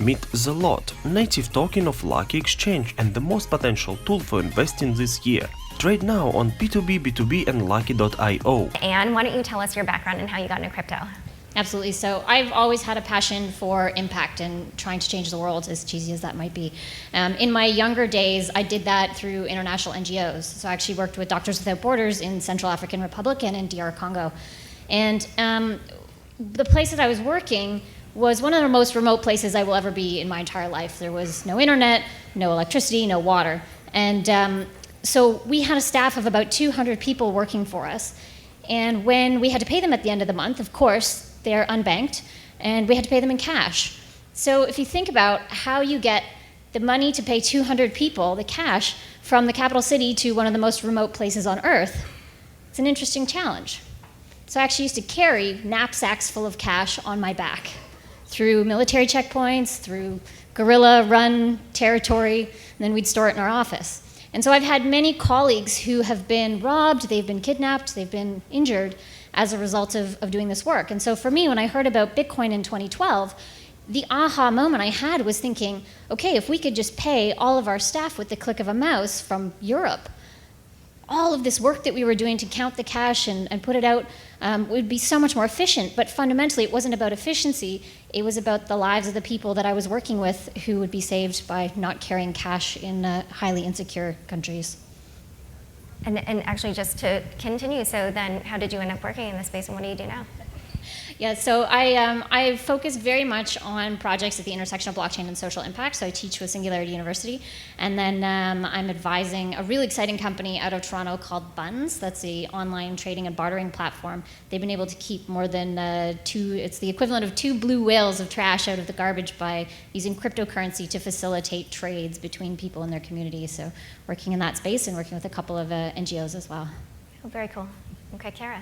Meet The Lot, native token of Lukki Exchange and the most potential tool for investing this year. Trade now on P2B, B2B and Lukki.io. Anne, why don't you tell us your background and how you got into crypto? Absolutely. So I've always had a passion for impact and trying to change the world, as cheesy as that might be. In my younger days, I did that through international NGOs. So I actually worked with Doctors Without Borders in Central African Republic and in DR Congo. And the place that I was working was one of the most remote places I will ever be in my entire life. There was no internet, no electricity, no water. And so we had a staff of about 200 people working for us. And when we had to pay them at the end of the month, of course, they're unbanked, and we had to pay them in cash. So if you think about how you get the money to pay 200 people, the cash, from the capital city to one of the most remote places on Earth, it's an interesting challenge. So I actually used to carry knapsacks full of cash on my back through military checkpoints, through guerrilla-run territory, and then we'd store it in our office. And so I've had many colleagues who have been robbed, they've been kidnapped, they've been injured as a result of doing this work. And so for me, when I heard about Bitcoin in 2012, the aha moment I had was thinking, okay, if we could just pay all of our staff with the click of a mouse from Europe, all of this work that we were doing to count the cash and put it out would be so much more efficient. But fundamentally, it wasn't about efficiency. It was about the lives of the people that I was working with who would be saved by not carrying cash in highly insecure countries. And actually, just to continue, so then how did you end up working in this space, and what do you do now? Yeah, so I focus very much on projects at the intersection of blockchain and social impact. So I teach with Singularity University, and then I'm advising a really exciting company out of Toronto called Buns. That's the online trading and bartering platform. They've been able to keep more than it's the equivalent of 2 blue whales of trash out of the garbage by using cryptocurrency to facilitate trades between people in their community. So working in that space and working with a couple of NGOs as well. Oh, very cool. Okay, Cara.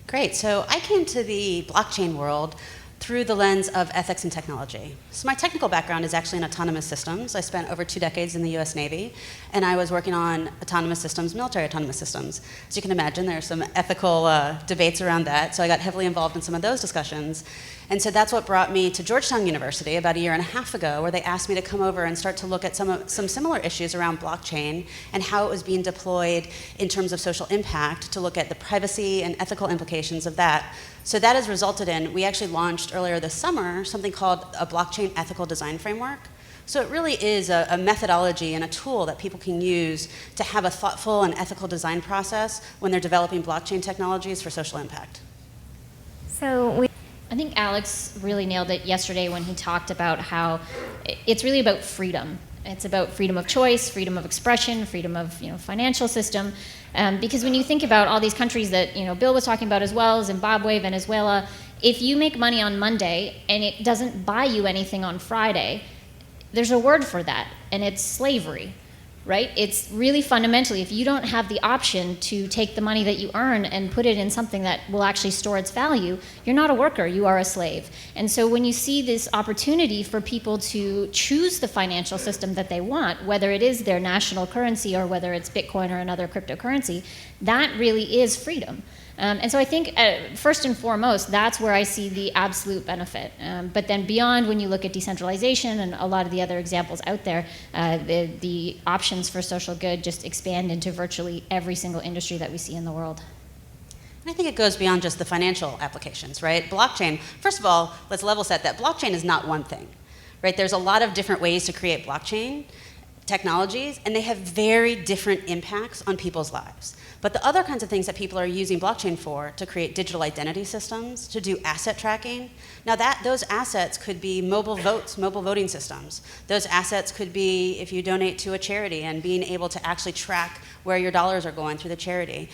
Great. So I came to the blockchain world through the lens of ethics and technology. So my technical background is actually in autonomous systems. I spent over 2 decades in the US Navy, and I was working on autonomous systems, military autonomous systems. As you can imagine, there are some ethical debates around that, so I got heavily involved in some of those discussions. And so that's what brought me to Georgetown University about 1.5 years ago, where they asked me to come over and start to look at some similar issues around blockchain and how it was being deployed in terms of social impact, to look at the privacy and ethical implications of that. So that has resulted in, we actually launched earlier this summer something called a blockchain ethical design framework. So it really is a methodology and a tool that people can use to have a thoughtful and ethical design process when they're developing blockchain technologies for social impact. So I think Alex really nailed it yesterday when he talked about how it's really about freedom. It's about freedom of choice, freedom of expression, freedom of financial system. Because when you think about all these countries that Bill was talking about as well, Zimbabwe, Venezuela, if you make money on Monday and it doesn't buy you anything on Friday, there's a word for that, and it's slavery. Right? It's really fundamentally, if you don't have the option to take the money that you earn and put it in something that will actually store its value, you're not a worker, you are a slave. And so when you see this opportunity for people to choose the financial system that they want, whether it is their national currency or whether it's Bitcoin or another cryptocurrency, that really is freedom. And so I think, first and foremost, that's where I see the absolute benefit. But then beyond, when you look at decentralization and a lot of the other examples out there, the options for social good just expand into virtually every single industry that we see in the world. And I think it goes beyond just the financial applications, right? Blockchain, first of all, let's level set that blockchain is not one thing, right? There's a lot of different ways to create blockchain technologies, and they have very different impacts on people's lives. But the other kinds of things that people are using blockchain for, to create digital identity systems, to do asset tracking, now those assets could be mobile votes, mobile voting systems. Those assets could be if you donate to a charity and being able to actually track where your dollars are going through the charity.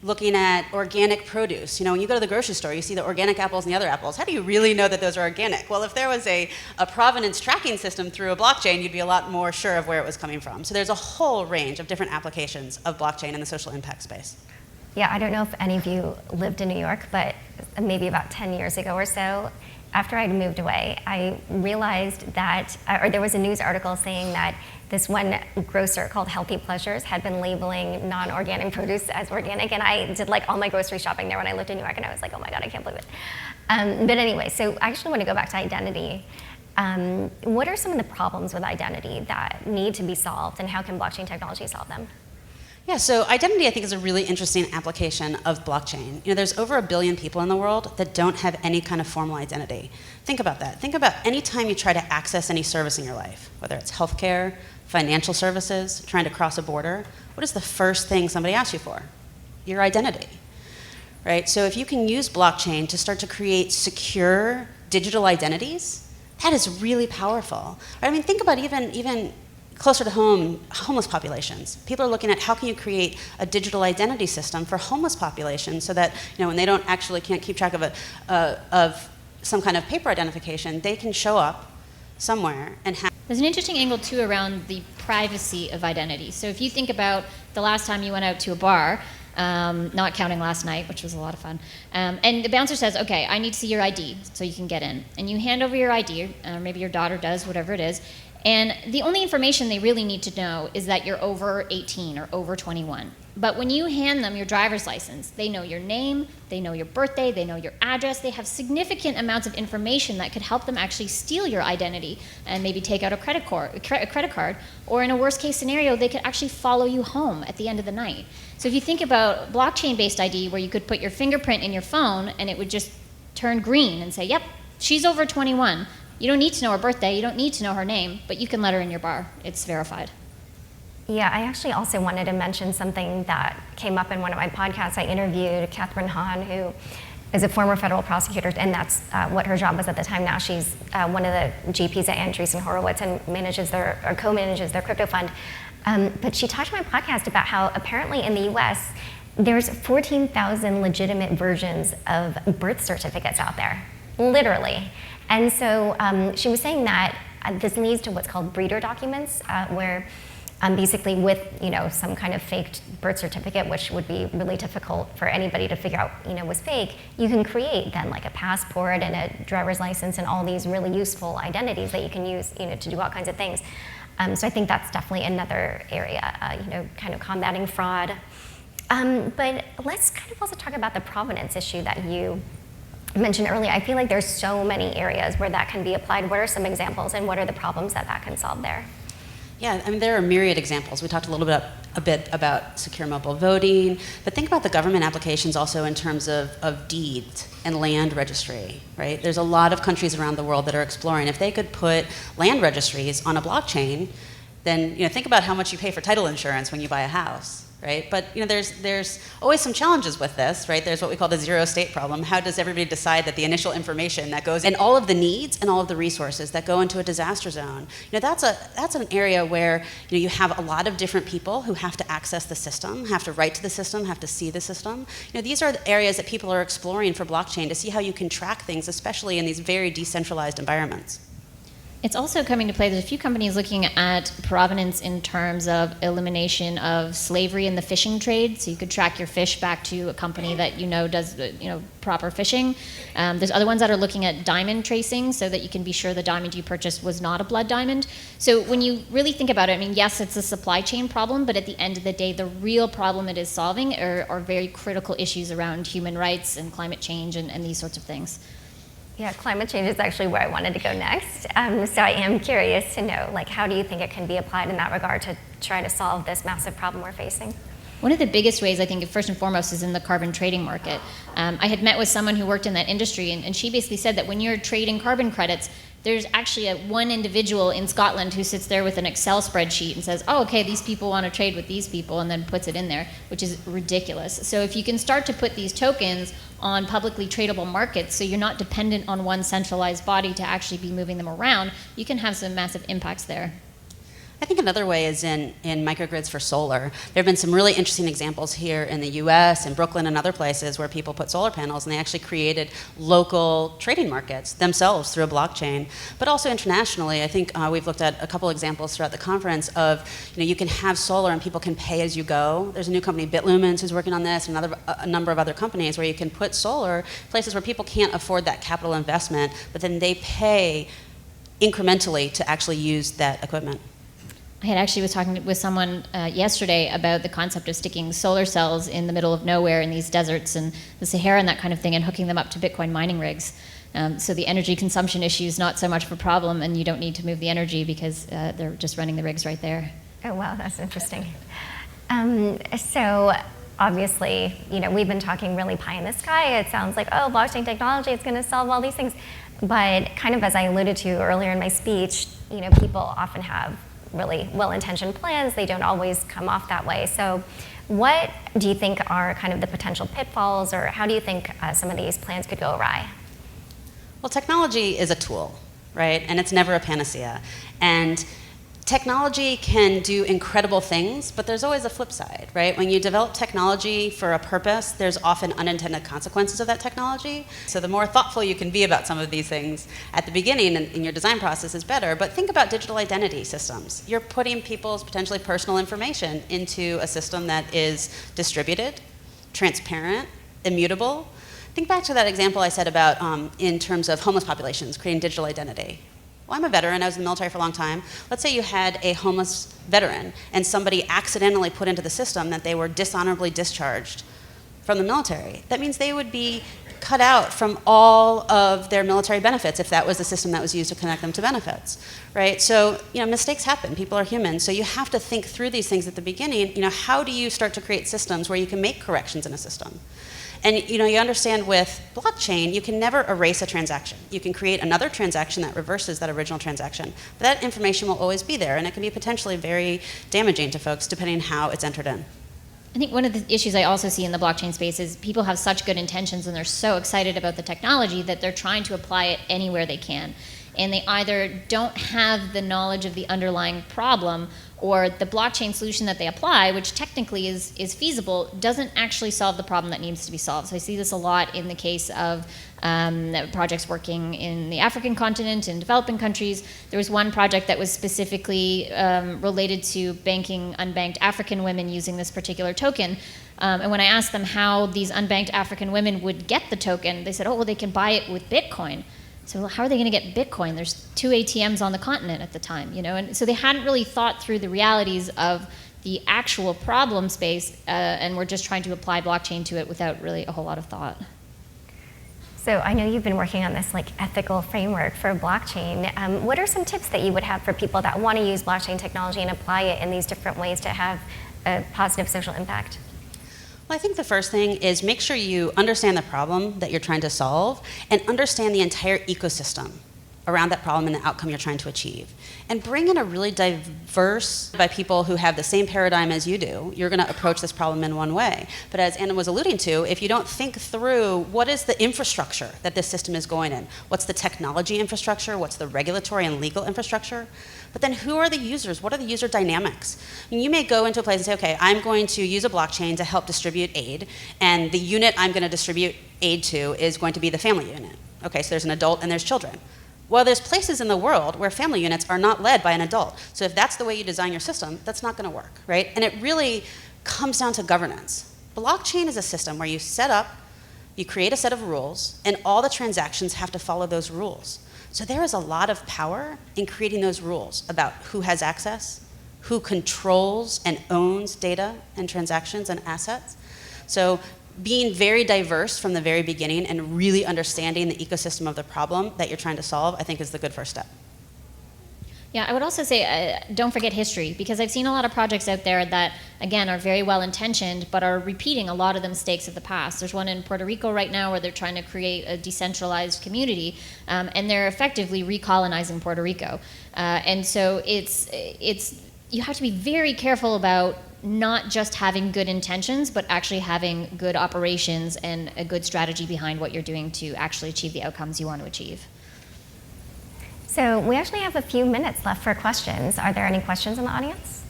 Looking at organic produce. When you go to the grocery store, you see the organic apples and the other apples. How do you really know that those are organic? Well, if there was a provenance tracking system through a blockchain, you'd be a lot more sure of where it was coming from. So there's a whole range of different applications of blockchain in the social impact space. Yeah, I don't know if any of you lived in New York, but maybe about 10 years ago or so, after I'd moved away, I realized that, or there was a news article saying that this one grocer called Healthy Pleasures had been labeling non-organic produce as organic, and I did all my grocery shopping there when I lived in New York, and I was like, oh my God, I can't believe it. But anyway, so I actually want to go back to identity. What are some of the problems with identity that need to be solved, and how can blockchain technology solve them? Yeah, so identity I think is a really interesting application of blockchain. There's over 1 billion people in the world that don't have any kind of formal identity. Think about that. Think about any time you try to access any service in your life, whether it's healthcare, financial services, trying to cross a border. What is the first thing somebody asks you for? Your identity, right? So if you can use blockchain to start to create secure digital identities, that is really powerful. Right? I mean, think about even closer to home, homeless populations. People are looking at how can you create a digital identity system for homeless populations so that when they can't keep track of some kind of paper identification, they can show up somewhere and have. There's an interesting angle too around the privacy of identity. So if you think about the last time you went out to a bar, not counting last night, which was a lot of fun, and the bouncer says, okay, I need to see your ID so you can get in. And you hand over your ID, or maybe your daughter does, whatever it is, and the only information they really need to know is that you're over 18 or over 21. But when you hand them your driver's license, they know your name, they know your birthday, they know your address, they have significant amounts of information that could help them actually steal your identity and maybe take out a credit card, or in a worst case scenario, they could actually follow you home at the end of the night. So if you think about blockchain-based ID, where you could put your fingerprint in your phone and it would just turn green and say, yep, she's over 21. You don't need to know her birthday, you don't need to know her name, but you can let her in your bar. It's verified. Yeah, I actually also wanted to mention something that came up in one of my podcasts. I interviewed Catherine Hahn, who is a former federal prosecutor, and that's what her job was at the time. Now she's one of the GPs at Andreessen Horowitz and co-manages their crypto fund. But she talked on my podcast about how apparently in the US, there's 14,000 legitimate versions of birth certificates out there, literally. And so she was saying that this leads to what's called breeder documents, where basically with some kind of faked birth certificate, which would be really difficult for anybody to figure out was fake, you can create then like a passport and a driver's license and all these really useful identities that you can use to do all kinds of things. So I think that's definitely another area, kind of combating fraud. But let's kind of also talk about the provenance issue that you mentioned earlier. I feel like there's so many areas where that can be applied. What are some examples, and what are the problems that can solve there? Yeah, I mean, there are myriad examples. We talked a bit about secure mobile voting, but think about the government applications also in terms of deeds and land registry, right? There's a lot of countries around the world that are exploring. If they could put land registries on a blockchain, then think about how much you pay for title insurance when you buy a house. Right? But there's always some challenges with this, right? There's what we call the zero state problem. How does everybody decide that the initial information that goes and all of the needs and all of the resources that go into a disaster zone? That's an area where you have a lot of different people who have to access the system, have to write to the system, have to see the system. These are the areas that people are exploring for blockchain to see how you can track things, especially in these very decentralized environments. It's also coming to play. There's a few companies looking at provenance in terms of elimination of slavery in the fishing trade. So you could track your fish back to a company that does proper fishing. There's other ones that are looking at diamond tracing so that you can be sure the diamond you purchased was not a blood diamond. So when you really think about it, I mean, yes, it's a supply chain problem, but at the end of the day, the real problem it is solving are very critical issues around human rights and climate change and these sorts of things. Yeah, climate change is actually where I wanted to go next. So I am curious to know, how do you think it can be applied in that regard to try to solve this massive problem we're facing? One of the biggest ways, I think, first and foremost, is in the carbon trading market. I had met with someone who worked in that industry, and she basically said that when you're trading carbon credits, there's actually one individual in Scotland who sits there with an Excel spreadsheet and says, oh, okay, these people want to trade with these people, and then puts it in there, which is ridiculous. So if you can start to put these tokens on publicly tradable markets, so you're not dependent on one centralized body to actually be moving them around, you can have some massive impacts there. I think another way is in microgrids for solar. There have been some really interesting examples here in the US and Brooklyn and other places where people put solar panels and they actually created local trading markets themselves through a blockchain. But also internationally, I think we've looked at a couple examples throughout the conference of, you can have solar and people can pay as you go. There's a new company, Bitlumens, who's working on this, and a number of other companies where you can put solar places where people can't afford that capital investment, but then they pay incrementally to actually use that equipment. I was talking with someone yesterday about the concept of sticking solar cells in the middle of nowhere in these deserts and the Sahara and that kind of thing, and hooking them up to Bitcoin mining rigs. So the energy consumption issue is not so much of a problem, and you don't need to move the energy because they're just running the rigs right there. Oh, wow, that's interesting. So obviously, we've been talking really pie in the sky. It sounds like, oh, blockchain technology, it's going to solve all these things. But kind of as I alluded to earlier in my speech, people often have really well-intentioned plans. They don't always come off that way. So what do you think are kind of the potential pitfalls, or how do you think some of these plans could go awry? Well, technology is a tool, right? And it's never a panacea. And technology can do incredible things, but there's always a flip side, right? When you develop technology for a purpose, there's often unintended consequences of that technology. So the more thoughtful you can be about some of these things at the beginning in your design process is better. But think about digital identity systems. You're putting people's potentially personal information into a system that is distributed, transparent, immutable. Think back to that example I said about in terms of homeless populations, creating digital identity. Well, I'm a veteran. I was in the military for a long time. Let's say you had a homeless veteran and somebody accidentally put into the system that they were dishonorably discharged from the military. That means they would be cut out from all of their military benefits if that was the system that was used to connect them to benefits, right? So, mistakes happen. People are human. So you have to think through these things at the beginning. How do you start to create systems where you can make corrections in a system? And you understand with blockchain, you can never erase a transaction. You can create another transaction that reverses that original transaction. But that information will always be there, and it can be potentially very damaging to folks depending on how it's entered in. I think one of the issues I also see in the blockchain space is people have such good intentions and they're so excited about the technology that they're trying to apply it anywhere they can. And they either don't have the knowledge of the underlying problem, or the blockchain solution that they apply, which technically is feasible, doesn't actually solve the problem that needs to be solved. So I see this a lot in the case of projects working in the African continent, in developing countries. There was one project that was specifically related to banking unbanked African women using this particular token. And when I asked them how these unbanked African women would get the token, they said, oh, well, they can buy it with Bitcoin. So how are they going to get Bitcoin? There's 2 ATMs on the continent at the time, And so they hadn't really thought through the realities of the actual problem space, and we're just trying to apply blockchain to it without really a whole lot of thought. So I know you've been working on this ethical framework for blockchain. What are some tips that you would have for people that want to use blockchain technology and apply it in these different ways to have a positive social impact? Well, I think the first thing is make sure you understand the problem that you're trying to solve and understand the entire ecosystem around that problem and the outcome you're trying to achieve. And bring in a really diverse by people who have the same paradigm as you do. You're going to approach this problem in one way. But as Anna was alluding to, if you don't think through what is the infrastructure that this system is going in, what's the technology infrastructure, what's the regulatory and legal infrastructure, but then who are the users? What are the user dynamics? I mean, you may go into a place and say, okay, I'm going to use a blockchain to help distribute aid, and the unit I'm going to distribute aid to is going to be the family unit. Okay, so there's an adult and there's children. Well, there's places in the world where family units are not led by an adult. So if that's the way you design your system, that's not going to work, right? And it really comes down to governance. Blockchain is a system where you set up, you create a set of rules, and all the transactions have to follow those rules. So there is a lot of power in creating those rules about who has access, who controls and owns data and transactions and assets. So being very diverse from the very beginning and really understanding the ecosystem of the problem that you're trying to solve, I think is the good first step. Yeah, I would also say don't forget history, because I've seen a lot of projects out there that, again, are very well intentioned, but are repeating a lot of the mistakes of the past. There's one in Puerto Rico right now where they're trying to create a decentralized community, and they're effectively recolonizing Puerto Rico. And so you have to be very careful about not just having good intentions, but actually having good operations and a good strategy behind what you're doing to actually achieve the outcomes you want to achieve. So we actually have a few minutes left for questions. Are there any questions in the audience?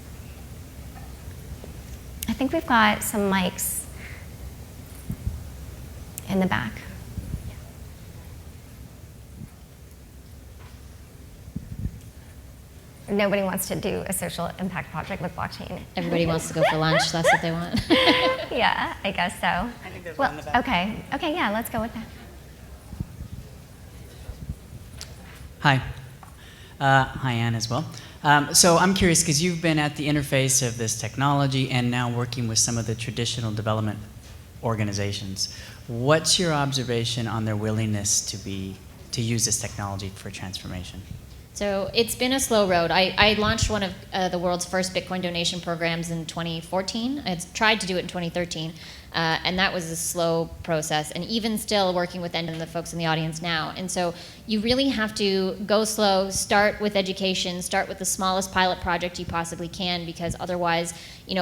I think we've got some mics in the back. Nobody wants to do a social impact project with blockchain. Everybody wants to go for lunch. That's what they want. Yeah, I guess so. I think there's one in the back. Okay, yeah, let's go with that. Hi. Hi, Anne, as well. So I'm curious, because you've been at the interface of this technology and now working with some of the traditional development organizations. What's your observation on their willingness to be to use this technology for transformation? So it's been a slow road. I launched one of the world's first Bitcoin donation programs in 2014. I tried to do it in 2013, and that was a slow process. And even still working with the folks in the audience now. And so you really have to go slow, start with education, start with the smallest pilot project you possibly can, because otherwise,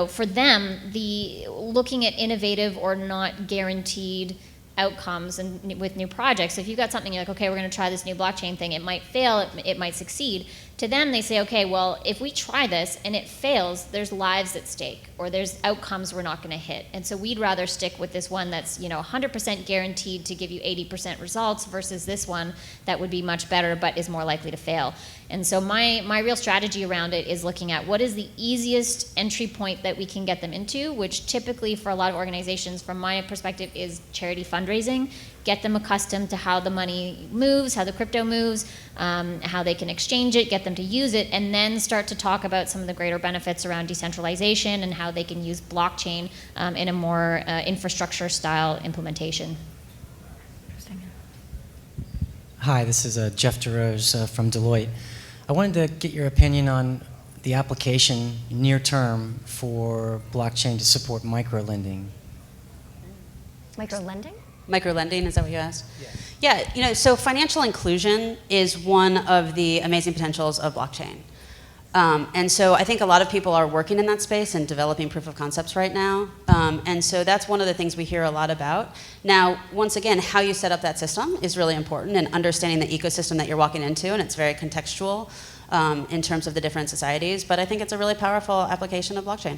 for them, the looking at innovative or not guaranteed outcomes and with new projects. So if you've got something you're like, okay, we're going to try this new blockchain thing, it might fail, it might succeed. To them, they say, okay, well, if we try this and it fails, there's lives at stake, or there's outcomes we're not going to hit. And so we'd rather stick with this one that's 100% guaranteed to give you 80% results versus this one that would be much better but is more likely to fail. And so my real strategy around it is looking at what is the easiest entry point that we can get them into, which typically for a lot of organizations, from my perspective, is charity fundraising. Get them accustomed to how the money moves, how the crypto moves, how they can exchange it, get them to use it, and then start to talk about some of the greater benefits around decentralization and how they can use blockchain in a more infrastructure-style implementation. Interesting. Hi, this is Jeff DeRose from Deloitte. I wanted to get your opinion on the application near term for blockchain to support microlending. Micro-lending? Microlending, is that what you asked? Yeah, so financial inclusion is one of the amazing potentials of blockchain. And so I think a lot of people are working in that space and developing proof of concepts right now. And so that's one of the things we hear a lot about. Now, once again, how you set up that system is really important, and understanding the ecosystem that you're walking into, and it's very contextual in terms of the different societies. But I think it's a really powerful application of blockchain.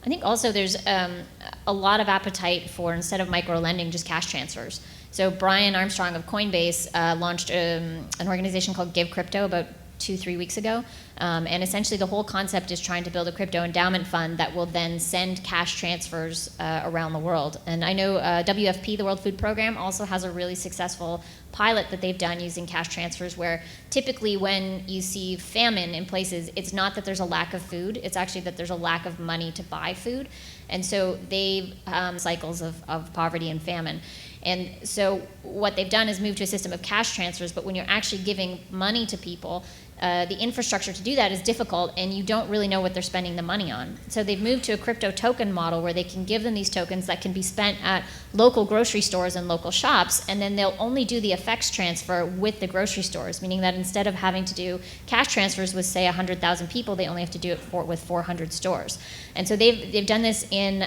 I think also there's a lot of appetite for, instead of micro-lending, just cash transfers. So Brian Armstrong of Coinbase launched an organization called Give Crypto about 2-3 weeks ago. And essentially the whole concept is trying to build a crypto endowment fund that will then send cash transfers around the world. And I know WFP, the World Food Program, also has a really successful pilot that they've done using cash transfers, where typically when you see famine in places, it's not that there's a lack of food, it's actually that there's a lack of money to buy food. And so they've cycles of poverty and famine. And so what they've done is move to a system of cash transfers, but when you're actually giving money to people, the infrastructure to do that is difficult, and you don't really know what they're spending the money on. So they've moved to a crypto token model where they can give them these tokens that can be spent at local grocery stores and local shops, and then they'll only do the effects transfer with the grocery stores, meaning that instead of having to do cash transfers with, say, 100,000 people, they only have to do it with 400 stores. And so they've done this in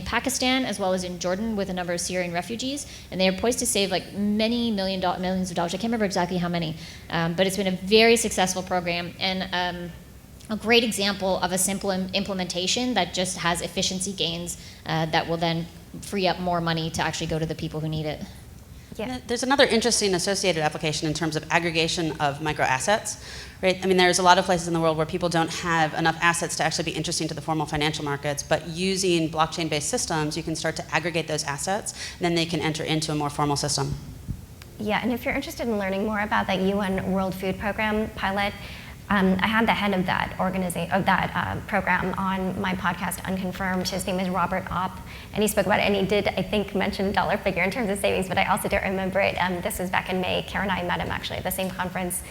Pakistan as well as in Jordan with a number of Syrian refugees, and they are poised to save like millions of dollars. I can't remember exactly how many, but it's been a very successful program, and a great example of a simple implementation that just has efficiency gains that will then free up more money to actually go to the people who need it. Yeah. There's another interesting associated application in terms of aggregation of microassets, right? I mean, there's a lot of places in the world where people don't have enough assets to actually be interesting to the formal financial markets, but using blockchain-based systems, you can start to aggregate those assets, and then they can enter into a more formal system. Yeah, and if you're interested in learning more about that UN World Food Program pilot, I had the head of that program on my podcast, Unconfirmed. His name is Robert Opp, and he spoke about it, and he did, I think, mention dollar figure in terms of savings, but I also don't remember it. This was back in May. Karen and I met him actually at the same conference.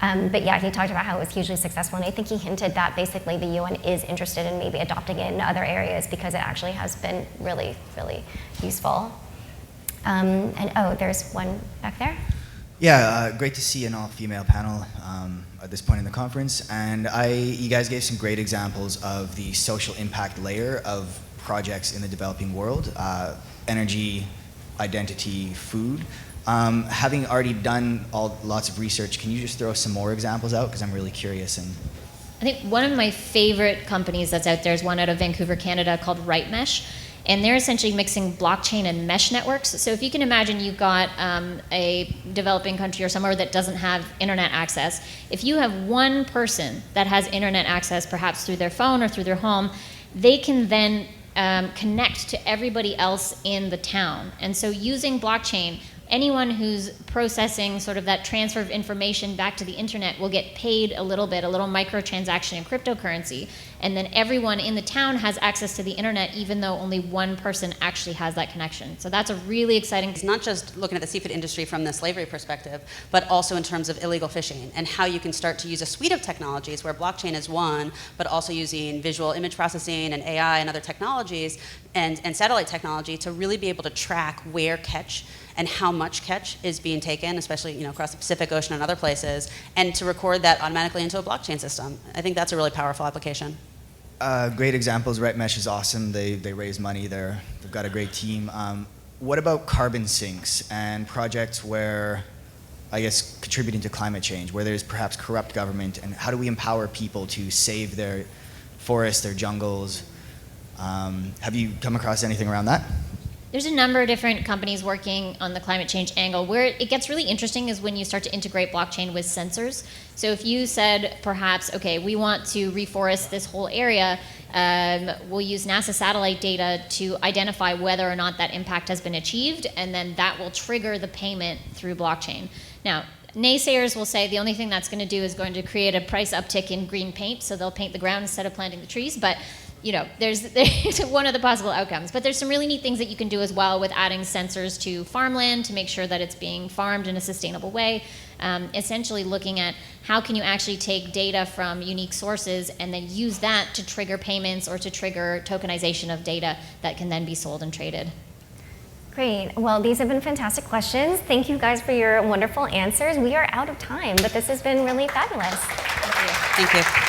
But yeah, he talked about how it was hugely successful, and I think he hinted that basically the UN is interested in maybe adopting it in other areas because it actually has been really, really useful. And oh, there's one back there. Yeah, great to see an all-female panel at this point in the conference. And you guys gave some great examples of the social impact layer of projects in the developing world, energy, identity, food. Having already done lots of research, can you just throw some more examples out? Because I'm really curious. And I think one of my favorite companies that's out there is one out of Vancouver, Canada, called RightMesh. And they're essentially mixing blockchain and mesh networks. So if you can imagine you've got a developing country or somewhere that doesn't have internet access, if you have one person that has internet access, perhaps through their phone or through their home, they can then connect to everybody else in the town. And so using blockchain, anyone who's processing sort of that transfer of information back to the internet will get paid a little bit, a little microtransaction in cryptocurrency. And then everyone in the town has access to the internet, even though only one person actually has that connection. So that's a really exciting. It's not just looking at the seafood industry from the slavery perspective, but also in terms of illegal fishing and how you can start to use a suite of technologies where blockchain is one, but also using visual image processing and AI and other technologies and satellite technology to really be able to track where catch and how much catch is being taken, especially across the Pacific Ocean and other places, and to record that automatically into a blockchain system. I think that's a really powerful application. Great examples. RightMesh is awesome. They raise money. They've got a great team. What about carbon sinks and projects where, I guess, contributing to climate change, where there's perhaps corrupt government, and how do we empower people to save their forests, their jungles? Have you come across anything around that? There's a number of different companies working on the climate change angle. Where it gets really interesting is when you start to integrate blockchain with sensors. So if you said perhaps, okay, we want to reforest this whole area, we'll use NASA satellite data to identify whether or not that impact has been achieved, and then that will trigger the payment through blockchain. Now, naysayers will say the only thing that's going to do is going to create a price uptick in green paint, so they'll paint the ground instead of planting the trees, but there's one of the possible outcomes. But there's some really neat things that you can do as well with adding sensors to farmland to make sure that it's being farmed in a sustainable way. Essentially looking at how can you actually take data from unique sources and then use that to trigger payments or to trigger tokenization of data that can then be sold and traded. Great. Well, these have been fantastic questions. Thank you guys for your wonderful answers. We are out of time, but this has been really fabulous. Thank you.